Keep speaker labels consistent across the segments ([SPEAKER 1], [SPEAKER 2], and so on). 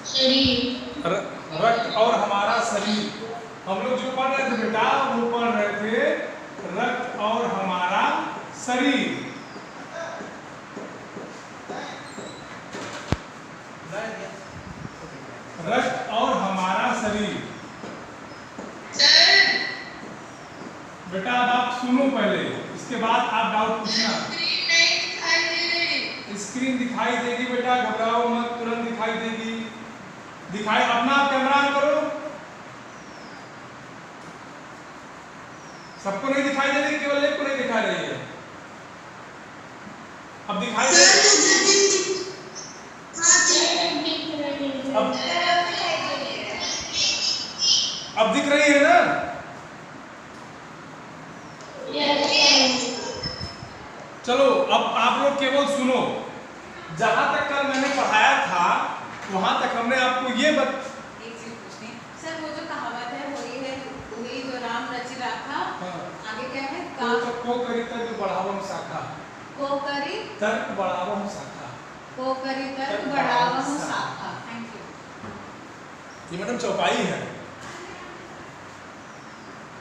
[SPEAKER 1] शरीर।
[SPEAKER 2] रक्त और हमारा शरीर। हम लोग जो पढ़ रहे थे बेटा वो पढ़ रहे थे रक्त और हमारा शरीर। रक्त और हमारा शरीर। बेटा अब आप सुनो पहले, इसके बाद आप डाउट पूछना। स्क्रीन दिखाई देगी बेटा, घबराओ मत, तुरंत दिखाई देगी। दिखाई अपना कैमरा ऑन करो। सबको नहीं दिखाई दे रही, केवल एक को नहीं दिखाई रही है। अब दिखाई दे अब दिख रही है ना? चलो अब आप लोग केवल सुनो। जहां तक कल मैंने पढ़ाया था वहां तक हमने आपको ये
[SPEAKER 3] एक चीज पूछनी सर, वो जो कहावत है वो ये है, वही जो राम रचि राखा।
[SPEAKER 2] हाँ।
[SPEAKER 3] आगे क्या है?
[SPEAKER 2] को करी तर्क बढ़ावम शाखा।
[SPEAKER 3] को करी
[SPEAKER 2] तर्क बढ़ावम शाखा।
[SPEAKER 3] को करी तर्क बढ़ावम शाखा। Thank you.
[SPEAKER 2] ये मैडम चौपाई है।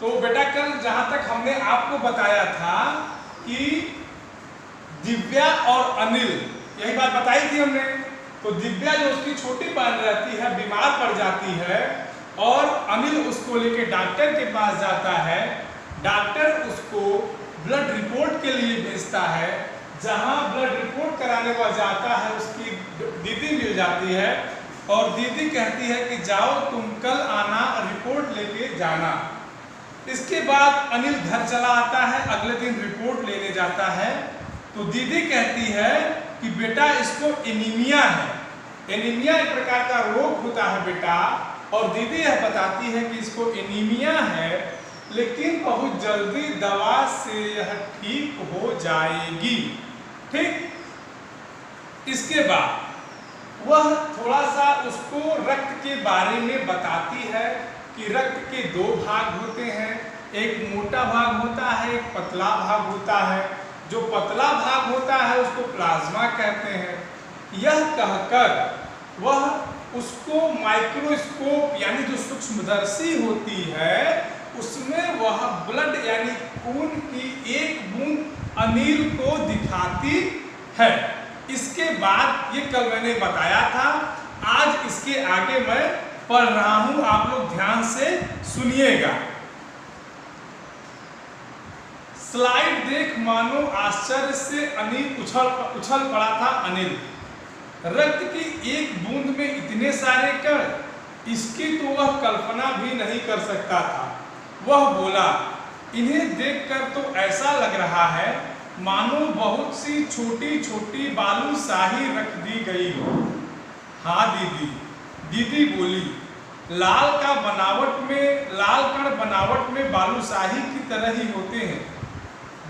[SPEAKER 2] तो बेटा कल जहां तक हमने आपको बताया था कि दिव्या और अनिल, यही बात बताई थी हमने। तो दिव्या जो उसकी छोटी बहन रहती है बीमार पड़ जाती है और अनिल उसको लेके डॉक्टर के पास जाता है। डॉक्टर उसको ब्लड रिपोर्ट के लिए भेजता है। जहां ब्लड रिपोर्ट कराने वह जाता है उसकी दीदी मिल जाती है और दीदी कहती है कि जाओ तुम कल आना, रिपोर्ट लेके जाना। इसके बाद अनिल घर चला आता है, अगले दिन रिपोर्ट लेने जाता है। तो दीदी कहती है कि बेटा इसको एनीमिया है। एनीमिया एक प्रकार का रोग होता है बेटा, और दीदी यह बताती है कि इसको एनीमिया है लेकिन बहुत जल्दी दवा से यह ठीक हो जाएगी। ठीक, इसके बाद वह थोड़ा सा उसको रक्त के बारे में बताती है कि रक्त के दो भाग होते हैं, एक मोटा भाग होता है, एक पतला भाग होता है। जो पतला भाग होता है उसको प्लाज्मा कहते हैं। यह कहकर वह उसको माइक्रोस्कोप यानी जो सूक्ष्मदर्शी होती है उसमें वह ब्लड यानी खून की एक बूंद अनिल को दिखाती है। इसके बाद ये कल मैंने बताया था, आज इसके आगे मैं पढ़ रहा हूं, आप लोग ध्यान से सुनिएगा। स्लाइड देख मानो आश्चर्य से अनिल उछल पड़ा था। अनिल, रक्त की एक बूंद में इतने सारे कण, इसकी तो वह कल्पना भी नहीं कर सकता था। वह बोला, इन्हें देखकर तो ऐसा लग रहा है मानो बहुत सी छोटी छोटी बालूशाही रख दी गई हो। हाँ दीदी, दीदी बोली, लाल कण बनावट में बालूशाही की तरह ही होते हैं,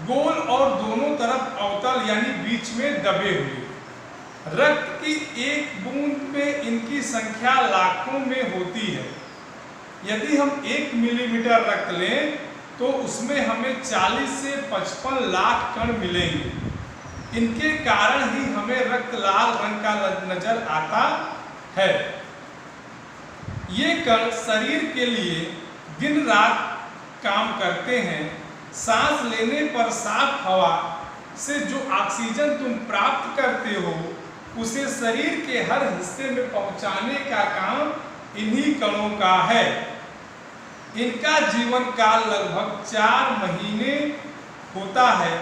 [SPEAKER 2] गोल और दोनों तरफ अवतल यानी बीच में दबे हुए। रक्त की एक बूंद में इनकी संख्या लाखों में होती है। यदि हम 1 मिलीमीटर रक्त लें तो उसमें हमें 40 से 55 लाख कण मिलेंगे। इनके कारण ही हमें रक्त लाल रंग का नजर आता है। ये कण शरीर के लिए दिन रात काम करते हैं। सांस लेने पर साफ हवा से जो ऑक्सीजन तुम प्राप्त करते हो उसे शरीर के हर हिस्से में पहुंचाने का काम इन्हीं कणों का है। इनका जीवन काल लगभग 4 महीने होता है।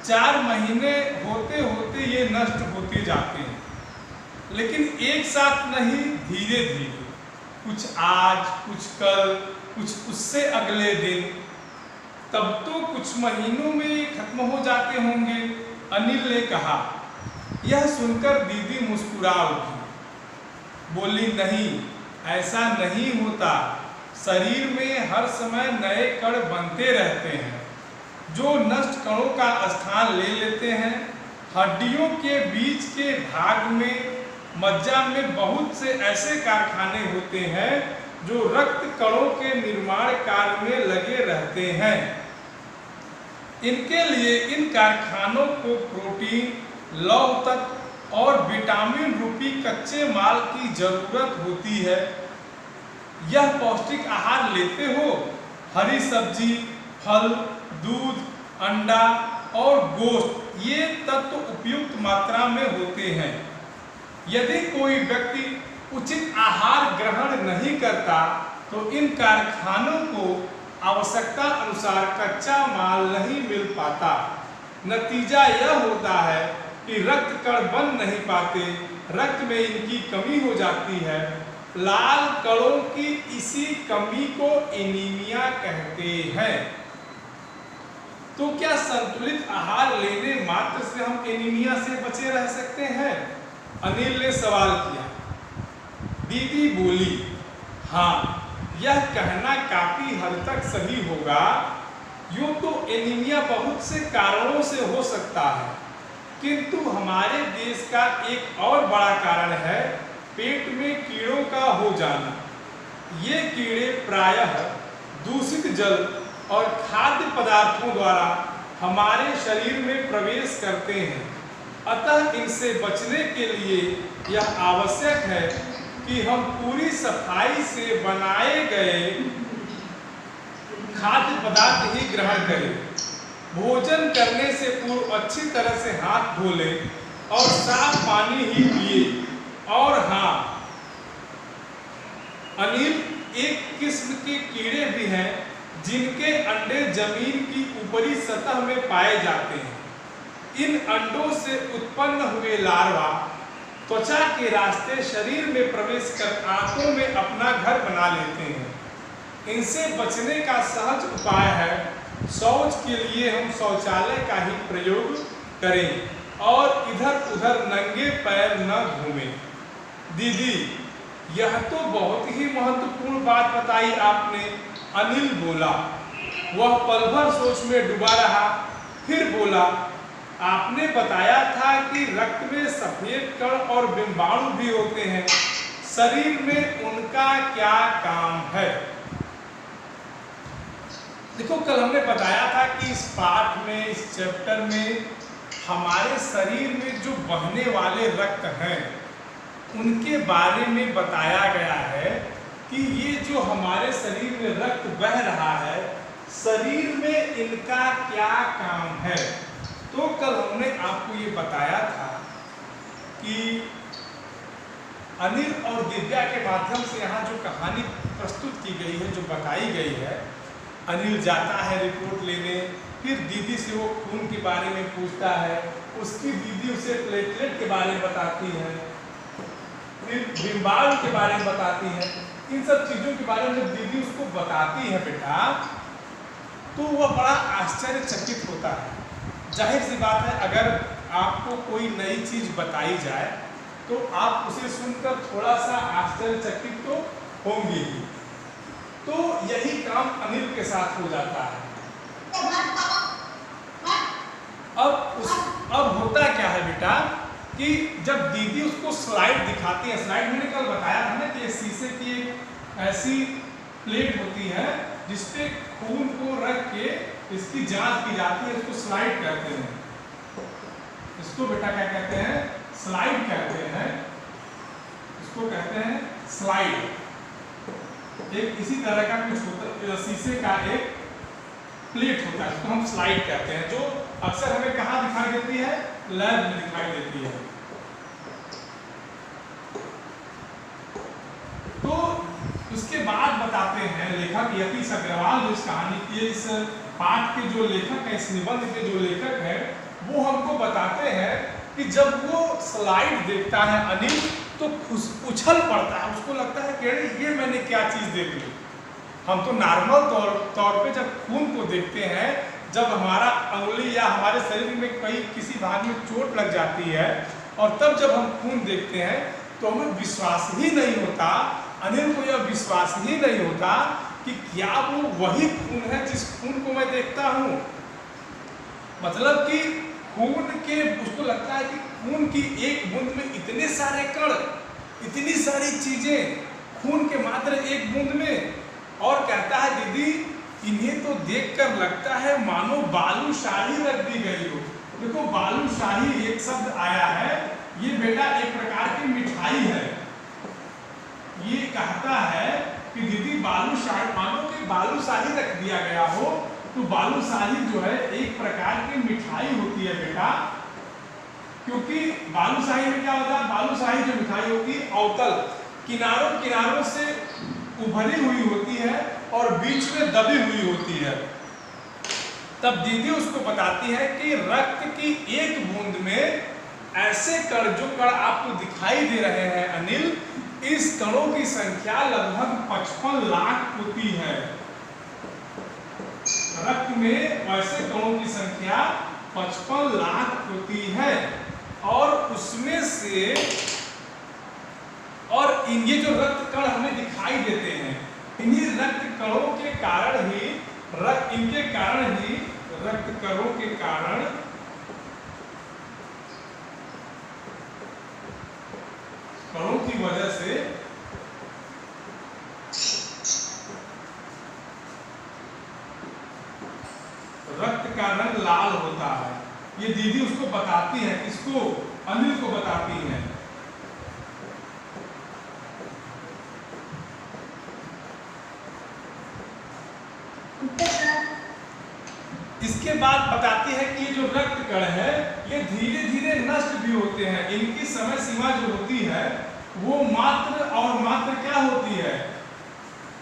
[SPEAKER 2] 4 महीने होते होते ये नष्ट होते जाते हैं, लेकिन एक साथ नहीं, धीरे धीरे, कुछ आज, कुछ कल, कुछ उससे अगले दिन, तब तो कुछ महीनों में खत्म हो जाते होंगे। अनिल ने कहा। यह सुनकर दीदी मुस्कुरा उठी, बोली, नहीं, ऐसा नहीं होता। शरीर में हर समय नए कण बनते रहते हैं जो नष्ट कणों का स्थान ले लेते हैं। हड्डियों के बीच के भाग में, मज्जा में बहुत से ऐसे कारखाने होते हैं जो रक्त कणों के निर्माण कार्य में लगे रहते हैं। इनके लिए इन कारखानों को प्रोटीन, लौह तत्व, और विटामिन रूपी कच्चे माल की जरूरत होती है। यह पौष्टिक आहार लेते हो, हरी सब्जी, फल, दूध, अंडा और गोश्त ये तत्व उपयुक्त मात्रा में होते हैं। यदि कोई व्यक्ति उचित आहार ग्रहण नहीं करता तो इन कारखानों को आवश्यकता अनुसार कच्चा माल नहीं मिल पाता। नतीजा यह होता है कि रक्त कण बन नहीं पाते, रक्त में इनकी कमी हो जाती है। लाल कणों की इसी कमी को एनीमिया कहते हैं। तो क्या संतुलित आहार लेने मात्र से हम एनीमिया से बचे रह सकते हैं? अनिल ने सवाल किया। दीदी बोली, हाँ, यह कहना काफी हद तक सही होगा। यूं तो एनीमिया बहुत से कारणों से हो सकता है, किंतु हमारे देश का एक और बड़ा कारण है पेट में कीड़ों का हो जाना। ये कीड़े प्रायः दूषित जल और खाद्य पदार्थों द्वारा हमारे शरीर में प्रवेश करते हैं। अतः इनसे बचने के लिए यह आवश्यक है कि हम पूरी सफाई से बनाए गए खाद्य पदार्थ ही ग्रहण करें। भोजन करने से पूर्व अच्छी तरह से हाथ धो लें और साफ पानी ही पिए। और हाँ अनिल, एक किस्म के कीड़े भी हैं जिनके अंडे जमीन की ऊपरी सतह में पाए जाते हैं। इन अंडों से उत्पन्न हुए लार्वा त्वचा के रास्ते शरीर में प्रवेश कर आंतों में अपना घर बना लेते हैं। इनसे बचने का सहज उपाय है शौच के लिए हम शौचालय का ही प्रयोग करें और इधर उधर नंगे पैर न घूमें। दीदी, यह तो बहुत ही महत्वपूर्ण बात बताई आपने, अनिल बोला। वह पल भर सोच में डूबा रहा, फिर बोला, आपने बताया था कि रक्त में सफेद कण और बिंबाणु भी होते हैं, शरीर में उनका क्या काम है? देखो, कल हमने बताया था कि इस पाठ में, इस चैप्टर में हमारे शरीर में जो बहने वाले रक्त हैं उनके बारे में बताया गया है कि ये जो हमारे शरीर में रक्त बह रहा है, शरीर में इनका क्या काम है। तो कल हमने आपको ये बताया था कि अनिल और दिव्या के माध्यम से यहाँ जो कहानी प्रस्तुत की गई है, जो बताई गई है, अनिल जाता है रिपोर्ट लेने, फिर दीदी से वो खून के बारे में पूछता है, उसकी दीदी उसे प्लेटलेट के बारे में बताती है, फिर बिंबाणु के बारे में बताती है। इन सब चीज़ों के बारे में जब दीदी उसको बताती है बेटा, तो वह बड़ा आश्चर्यचकित होता है। जाहिर सी बात है, अगर आपको कोई नई चीज़ बताई जाए तो आप उसे सुनकर थोड़ा सा आश्चर्यचकित तो होंगे ही। तो यही काम अनिल के साथ हो जाता है। अब होता क्या है बेटा कि जब दीदी उसको स्लाइड दिखाती है, स्लाइड मैंने कल बताया था ना कि शीशे की एक ऐसी प्लेट होती है जिसपे खून को रख के इसकी जांच की जाती है, इसको स्लाइड कहते हैं। इसको बेटा क्या कहते हैं? स्लाइड कहते हैं। इसको कहते हैं स्लाइड। एक इसी तरह का कुछ होता, शीशे का एक प्लेट होता है, इसको हम स्लाइड कहते हैं, जो अक्सर हमें कहाँ दिखाई देती है? लैब में दिखाई देती है। तो उसके बाद बताते हैं लेखक यतीश अग्रवाल, जो इस कहानी के, इस पाठ के जो लेखक है, इस निबंध के जो लेखक है, वो हमको बताते हैं कि जब वो स्लाइड देखता है अनिल तो उछल पड़ता है, उसको लगता है कि अरे ये मैंने क्या चीज़ देख ली। हम तो नॉर्मल तौर पे जब खून को देखते हैं, जब हमारा अंगुली या हमारे शरीर में कहीं किसी भाग में चोट लग जाती है और तब जब हम खून देखते हैं तो हमें विश्वास ही नहीं होता, अनिल को यह विश्वास ही नहीं होता कि क्या वो वही खून है जिस खून को मैं देखता हूँ। मतलब कि खून के, उसको लगता है कि खून की एक बूंद में इतने सारे कण, इतनी सारी चीजें खून के मात्र एक बूंद में। और कहता है दीदी, इन्हें तो देखकर लगता है मानो बालूशाही रख दी गई हो। देखो, बालूशाही एक शब्द आया है, ये बेटा एक प्रकार की मिठाई है। ये कहता है कि दीदी बालूशाही, मानो कि बालूशाही रख दिया गया हो तो बालूशाही जो है एक प्रकार की मिठाई होती है बेटा, क्योंकि बालूशाही में क्या होता है, बालूशाही जो मिठाई होती है अवतल किनारों किनारों से उभरी हुई होती है और बीच में दबी हुई होती है। तब दीदी उसको बताती है कि रक्त की एक बूंद में ऐसे कण, जो कण आपको दिखाई दे रहे हैं अनिल, इस कणों की संख्या लगभग 55 लाख होती है। रक्त में वैसे कणों की संख्या 55 लाख होती है और उसमें से, और ये जो रक्त कण हमें दिखाई देते हैं, इन्हीं रक्त कणों के कारण ही इनके कारण ही रक्त कणों के कारण कणों की वजह से रक्त का रंग लाल होता है। ये दीदी उसको बताती है, इसको अनिल को बताती है। इसके बाद बताती है कि ये जो रक्त कण है ये धीरे धीरे नष्ट भी होते हैं। इनकी समय सीमा जो होती है वो मात्र और मात्र क्या होती है,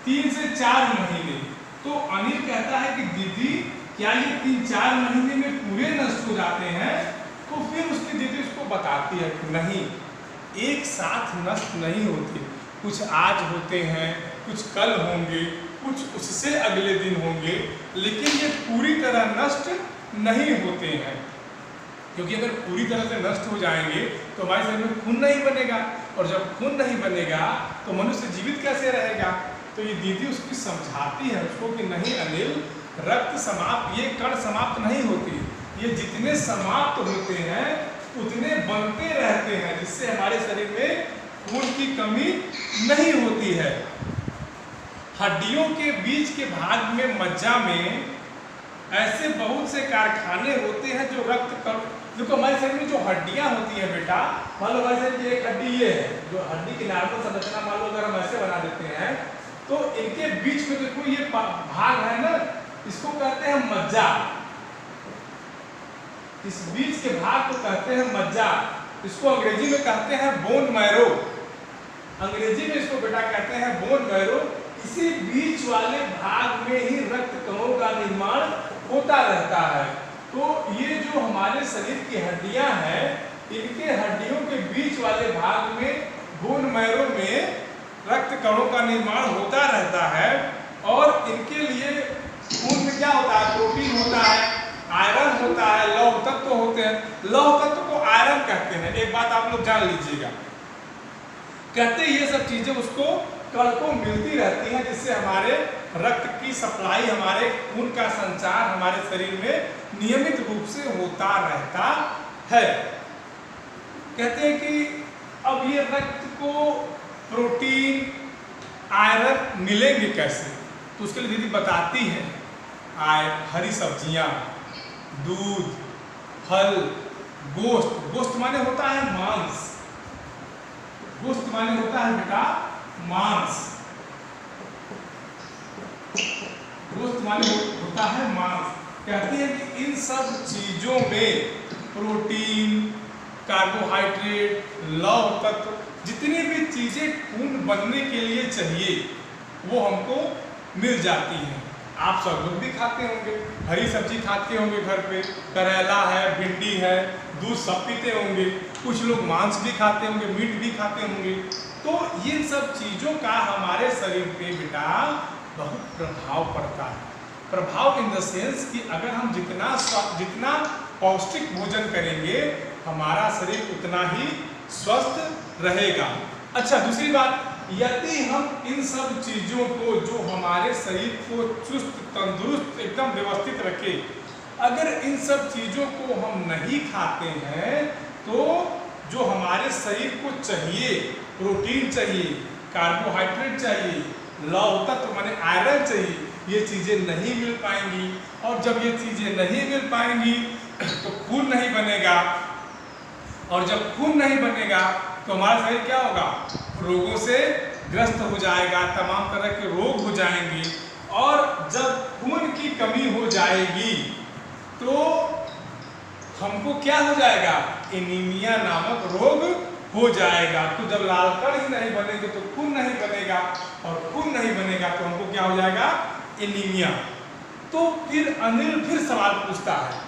[SPEAKER 2] 3 से 4 महीने। तो अनिल कहता है कि दीदी क्या ये 3-4 महीने में पूरे नष्ट हो जाते हैं? तो फिर उसकी दीदी उसको बताती है कि नहीं, एक साथ नष्ट नहीं होते, कुछ आज होते हैं, कुछ कल होंगे, कुछ उससे अगले दिन होंगे, लेकिन ये पूरी तरह नष्ट नहीं होते हैं। क्योंकि अगर पूरी तरह से नष्ट हो जाएंगे तो हमारे शरीर में खून नहीं बनेगा, और जब खून नहीं बनेगा तो मनुष्य जीवित कैसे रहेगा। तो ये दीदी उसकी समझाती है उसको कि नहीं अनिल, रक्त समाप्त, ये कण समाप्त नहीं होती, ये जितने समाप्त होते हैं उतने बनते रहते हैं, जिससे हमारे शरीर में खून की कमी नहीं होती है। हड्डियों के बीच के भाग में, मज्जा में ऐसे बहुत से कारखाने होते हैं जो रक्त कण, देखो हमारे शरीर में जो हड्डियां होती हैं बेटा, मान लो हमारे शरीर की एक हड्डी ये है, जो हड्डी की नॉर्मल संरचना मान लो अगर हम ऐसे बना देते हैं तो इनके बीच में देखो ये भाग है ना, इसको कहते हैं मज्जा। इस बीच के भाग को कहते हैं मज्जा, इसको अंग्रेजी में कहते हैं बोन मैरो। अंग्रेजी में इसको बेटा कहते हैं बोन मैरो। इसी बीच वाले भाग में ही रक्त कणों का निर्माण होता रहता है। तो ये जो हमारे शरीर की हड्डियां हैं, इनके हड्डियों के बीच वाले भाग में, बोन मैरो में रक्त कणों का निर्माण होता रहता है। और इनके लिए खून में क्या होता है, प्रोटीन होता है, आयरन होता है, लौह तत्व होते हैं। लौह तत्व को आयरन कहते हैं, एक बात आप लोग जान लीजिएगा। कहते हैं ये सब चीजें उसको कण को मिलती रहती हैं, जिससे हमारे रक्त की सप्लाई, हमारे खून का संचार हमारे शरीर में नियमित रूप से होता रहता है। कहते हैं कि अब ये रक्त को प्रोटीन, आयरन मिलेंगे कैसे, तो उसके लिए दीदी बताती है हरी सब्जियां, दूध, फल, गोश्त। गोश्त माने होता है मांस, गोश्त माने होता है बेटा मांस, गोश्त माने होता है मांस। कहती है कि इन सब चीजों में प्रोटीन, कार्बोहाइड्रेट, लौह तत्व, जितनी भी चीजें खून बनने के लिए चाहिए वो हमको मिल जाती हैं। आप सब लोग भी खाते होंगे, हरी सब्जी खाते होंगे घर पे, करेला है, भिंडी है, दूध सब पीते होंगे, कुछ लोग मांस भी खाते होंगे, मीट भी खाते होंगे। तो ये सब चीज़ों का हमारे शरीर पे बेटा बहुत प्रभाव पड़ता है। प्रभाव इन द सेंस कि अगर हम जितना पौष्टिक भोजन करेंगे हमारा शरीर उतना ही स्वस्थ रहेगा। अच्छा, दूसरी बात, यदि हम इन सब चीज़ों को, जो हमारे शरीर को चुस्त, तंदुरुस्त, एकदम व्यवस्थित रखे, अगर इन सब चीज़ों को हम नहीं खाते हैं तो जो हमारे शरीर को चाहिए, प्रोटीन चाहिए, कार्बोहाइड्रेट चाहिए, लौह तत्व माने आयरन चाहिए, ये चीज़ें नहीं मिल पाएंगी। और जब ये चीज़ें नहीं मिल पाएंगी तो खून नहीं बनेगा, और जब खून नहीं बनेगा तो हमारा शरीर क्या होगा, रोगों से ग्रस्त हो जाएगा, तमाम तरह के रोग हो जाएंगे। और जब खून की कमी हो जाएगी तो हमको क्या हो जाएगा, एनीमिया नामक रोग हो जाएगा। तो जब लाल कण ही नहीं बनेंगे तो खून नहीं बनेगा, और खून नहीं बनेगा तो हमको क्या हो जाएगा, एनीमिया। तो फिर अनिल फिर सवाल पूछता है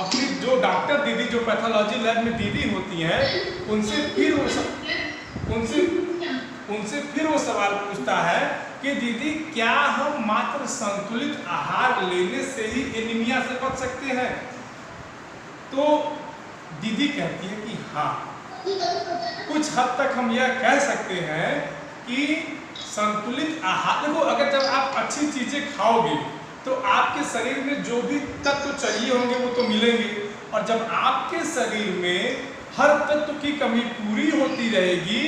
[SPEAKER 2] अपनी जो डॉक्टर दीदी, जो पैथोलॉजी लैब में दीदी होती हैं, उनसे फिर वो सवाल पूछता है कि दीदी क्या हम मात्र संतुलित आहार लेने से ही एनीमिया से बच सकते हैं? तो दीदी कहती है कि हाँ, कुछ हद तक हम यह कह सकते हैं कि संतुलित आहार, देखो अगर जब आप अच्छी चीजें खाओगे तो आपके शरीर में जो भी तत्व चाहिए होंगे वो तो मिलेंगे, और जब आपके शरीर में हर तत्व की कमी पूरी होती रहेगी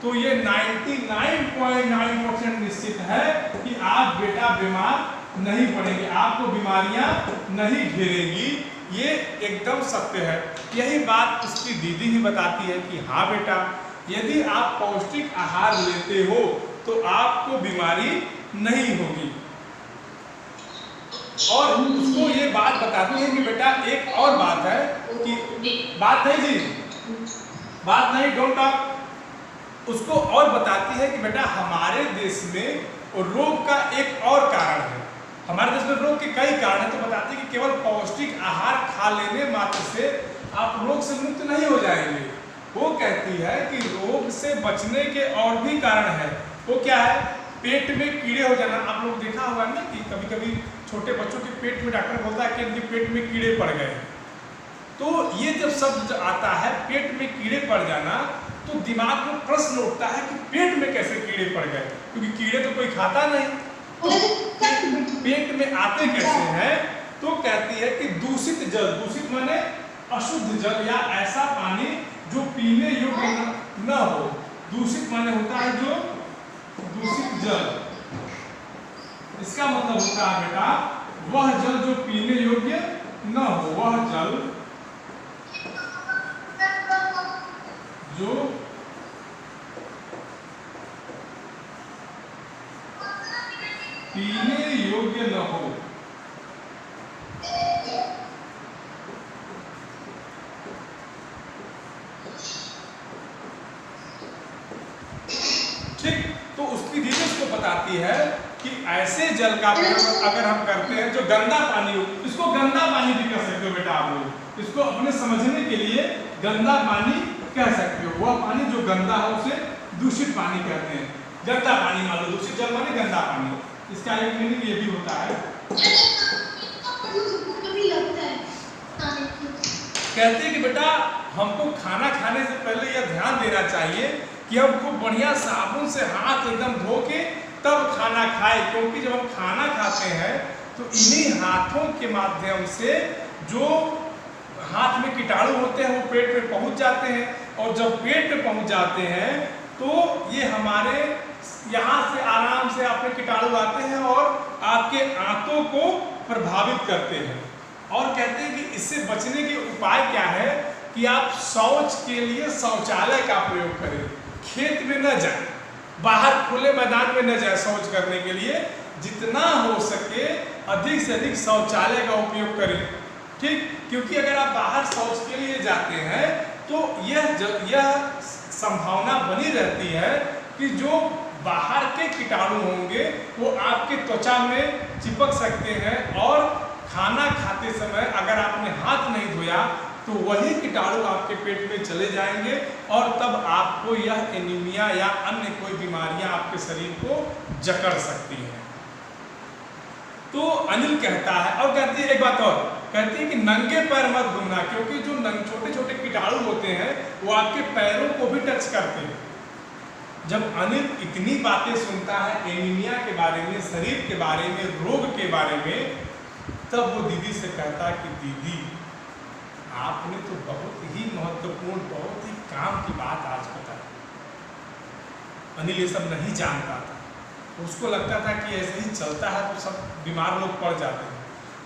[SPEAKER 2] तो ये 99.9% निश्चित है कि आप बेटा बीमार नहीं पड़ेंगे, आपको बीमारियां नहीं घेरेंगी। ये एकदम सत्य है। यही बात उसकी दीदी ही बताती है कि हाँ बेटा, यदि आप पौष्टिक आहार लेते हो तो आपको बीमारी नहीं होगी। और उसको ये बात बताती है कि बेटा एक और बात है कि बात नहीं जी, बात नहीं, डोंट टॉक। उसको और बताती है कि बेटा हमारे देश में रोग का एक और कारण है, हमारे देश में रोग के कई कारण हैं। तो बताती है कि केवल पौष्टिक आहार खा लेने मात्र से आप रोग से मुक्त नहीं हो जाएंगे। वो कहती है कि रोग से बचने के और भी कारण है। वो क्या है, पेट में कीड़े हो जाना। आप लोग देखा होगा ना कि कभी कभी छोटे बच्चों के पेट में डॉक्टर बोलता है कि इनके पेट में कीड़े पड़ गए। तो ये जब शब्द आता है पेट में कीड़े पड़ जाना, तो दिमाग में प्रश्न उठता है कि पेट में कैसे कीड़े पड़ गए, क्योंकि कीड़े तो कोई खाता नहीं, तो पेट में आते कैसे हैं? तो कहती है कि दूषित जल, दूषित माने अशुद्ध जल या ऐसा पानी जो पीने योग्य न हो। दूषित माने होता है जो दूषित जल, इसका मतलब होता है बेटा वह जल जो पीने योग्य न हो, वह जल जो पीने योग्य न हो। ठीक, तो उसकी दीदी उसको बताती है कि ऐसे जल का प्रयोग अगर हम करते हैं जो गंदा पानी हो, इसको गंदा पानी भी कह सकते हो बेटा आप लोग, इसको अपने समझने के लिए गंदा पानी कह सकते हो। वह पानी जो गंदा है उसे दूषित पानी कहते हैं। गंदा पानी मान लो, दूषित जल माने गंदा पानी, इसका एक मीनिंग ये भी होता है। कहते हैं कि बेटा हमको खाना खाने से पहले यह ध्यान देना चाहिए कि हम खूब बढ़िया साबुन से हाथ एकदम धो के तब खाना खाएं, क्योंकि जब हम खाना खाते हैं तो इन्हीं हाथों के माध्यम से जो हाथ में कीटाणु होते हैं वो पेट में पहुंच जाते हैं, और जब पेट में पहुंच जाते हैं तो ये हमारे यहाँ से आराम से आपके कीटाणु आते हैं और आपके आंतों को प्रभावित करते हैं। और कहते हैं कि इससे बचने के उपाय क्या है कि आप शौच के लिए शौचालय का प्रयोग करें, खेत में न जाए, बाहर खुले मैदान में न जाए शौच करने के लिए, जितना हो सके अधिक से अधिक शौचालय का उपयोग करें। ठीक, क्योंकि अगर आप बाहर शौच के लिए जाते हैं तो यह संभावना बनी रहती है कि जो बाहर के कीटाणु होंगे वो आपके त्वचा में चिपक सकते हैं, और खाना खाते समय अगर आपने हाथ नहीं धोया तो वही कीटाणु आपके पेट में चले जाएंगे, और तब आपको यह एनीमिया या अन्य कोई बीमारियां आपके शरीर को जकड़ सकती हैं। तो अनिल कहता है, और कहती है एक बात और, कहती है कि नंगे पैर मत घूमना, क्योंकि जो छोटे छोटे कीटाणु होते हैं वो आपके पैरों को भी टच करते हैं। जब अनिल इतनी बातें सुनता है एनीमिया के बारे में, शरीर के बारे में, रोग के बारे में, तब वो दीदी से कहता है कि दीदी आपने तो बहुत ही महत्वपूर्ण, बहुत ही काम की बात आज बताई। अनिल ये सब नहीं जानता था, उसको लगता था कि ऐसे ही चलता है तो सब बीमार लोग पड़ जाते हैं,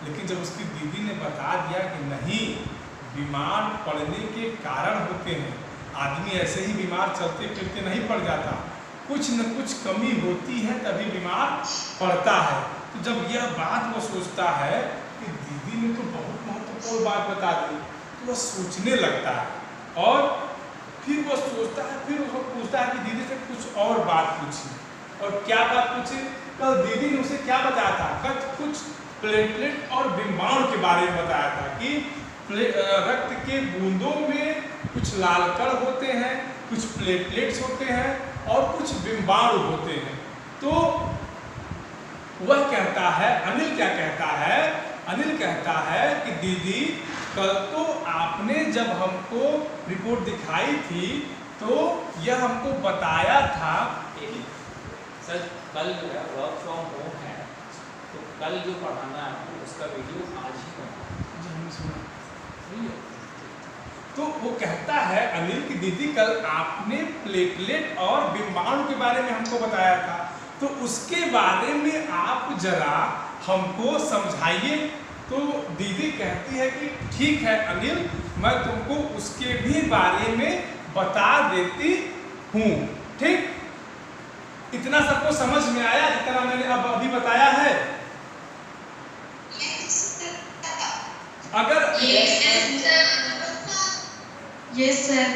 [SPEAKER 2] लेकिन जब उसकी दीदी ने बता दिया कि नहीं, बीमार पड़ने के कारण होते हैं। आदमी ऐसे ही बीमार चलते फिरते नहीं पड़ जाता, कुछ न कुछ कमी होती है तभी बीमार पड़ता है। तो जब यह बात वो सोचता है कि दीदी ने तो बहुत महत्वपूर्ण बात बता दी, तो वह सोचने लगता है और फिर वो सोचता है, फिर उसको पूछता है कि दीदी से कुछ और बात पूछी। और क्या बात पूछी? कल दीदी ने उसे क्या बताया था? कल कुछ प्लेटलेट और बिम्बाणु के बारे में बताया था कि रक्त के बूंदों में कुछ लाल कण होते हैं, कुछ प्लेटलेट्स होते हैं और कुछ बिम्बाणु होते हैं। तो वह कहता है, अनिल क्या कहता है? अनिल कहता है कि दीदी कल तो आपने जब हमको रिपोर्ट दिखाई थी तो यह हमको बताया था।
[SPEAKER 1] सर कल जो है वर्क फ्रॉम होम है, तो कल जो पढ़ाना है उसका वीडियो आज ही बना।
[SPEAKER 2] तो वो कहता है अनिल की दीदी कल आपने प्लेटलेट और बिम्बाणु के बारे में हमको बताया था, तो उसके बारे में आप जरा हमको समझाइए। तो दीदी कहती है कि ठीक है अनिल, मैं तुमको उसके भी बारे में बता देती हूँ। ठीक, इतना सबको समझ में आया जितना मैंने अब अभी बताया है? अगर
[SPEAKER 4] यस सर।